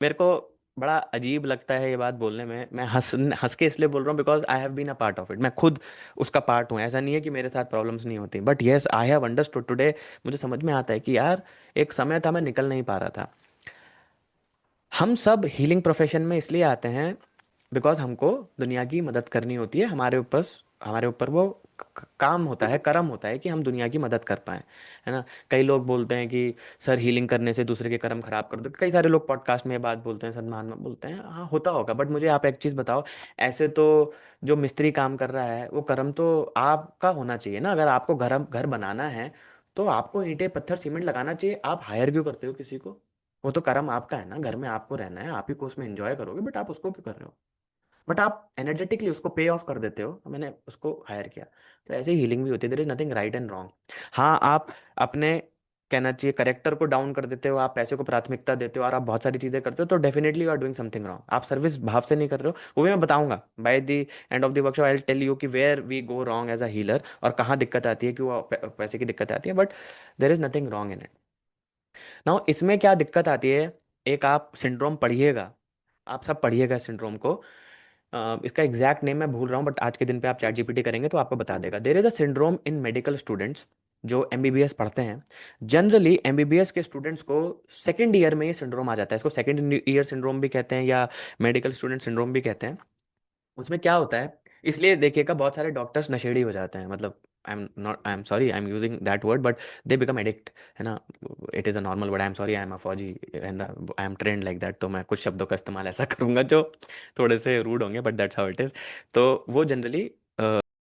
मेरे को बड़ा अजीब लगता है ये बात बोलने में। मैं हंस हंस के इसलिए बोल रहा हूँ because I have been a part of it. मैं खुद उसका पार्ट हूँ। ऐसा नहीं है कि मेरे साथ प्रॉब्लम्स नहीं होती, but yes I have understood today. मुझे समझ में आता है कि यार एक समय था मैं निकल नहीं पा रहा था। हम सब हीलिंग प्रोफेशन में इसलिए आते हैं बिकॉज हमको दुनिया की मदद करनी होती है। हमारे ऊपर वो काम होता है, कर्म होता है कि हम दुनिया की मदद कर पाएं, है ना। कई लोग बोलते हैं कि सर हीलिंग करने से दूसरे के कर्म खराब कर दो। कई सारे लोग पॉडकास्ट में ये बात बोलते हैं, सम्मान में बोलते हैं, हाँ होता होगा, बट मुझे आप एक चीज़ बताओ। ऐसे तो जो मिस्त्री काम कर रहा है वो कर्म तो आपका होना चाहिए ना। अगर आपको घर घर बनाना है तो आपको ईंटें पत्थर सीमेंट लगाना चाहिए। आप हायर क्यों करते हो किसी को? वो तो कर्म आपका है ना, घर में आपको रहना है, आप ही को उसमें एंजॉय करोगे, बट आप उसको क्यों कर रहे हो? बट आप एनर्जेटिकली उसको पे ऑफ कर देते हो, मैंने उसको हायर किया। तो ऐसे ही हीलिंग भी होती है। There is nothing right and wrong. हाँ, आप अपने कहना चाहिए करेक्टर को डाउन कर देते हो, आप पैसे को प्राथमिकता देते हो और आप बहुत सारी चीजें करते हो, तो definitely you are doing something wrong. आप सर्विस भाव से नहीं कर रहे हो, वो भी मैं बताऊंगा by the end of the workshop. I will tell you कि where we go wrong as a healer और कहाँ दिक्कत आती है, क्यों पैसे की दिक्कत आती है, but there is nothing wrong in it. Now इसमें क्या दिक्कत आती है, एक आप सिंड्रोम पढ़िएगा, आप सब पढ़िएगा इस सिंड्रोम को। इसका एग्जैक्ट नेम मैं भूल रहा हूँ, बट आज के दिन पे आप चैट जीपीटी करेंगे तो आपको बता देगा। There is a syndrome in medical students जो एमबीबीएस पढ़ते हैं। जनरली एमबीबीएस के स्टूडेंट्स को सेकेंड ईयर में ये सिंड्रोम आ जाता है। इसको सेकेंड ईयर सिंड्रोम भी कहते हैं या मेडिकल स्टूडेंट सिंड्रोम भी कहते हैं। उसमें क्या होता है, इसलिए देखिएगा बहुत सारे डॉक्टर्स नशेड़ी हो जाते हैं, मतलब I am sorry I am using that word, but they become addict, है ना। It is a normal word. I am sorry, I am a फौजी and I am trained like that, तो मैं कुछ शब्दों का इस्तेमाल ऐसा करूंगा जो थोड़े से रूड होंगे, but that's how it is. तो वो जनरली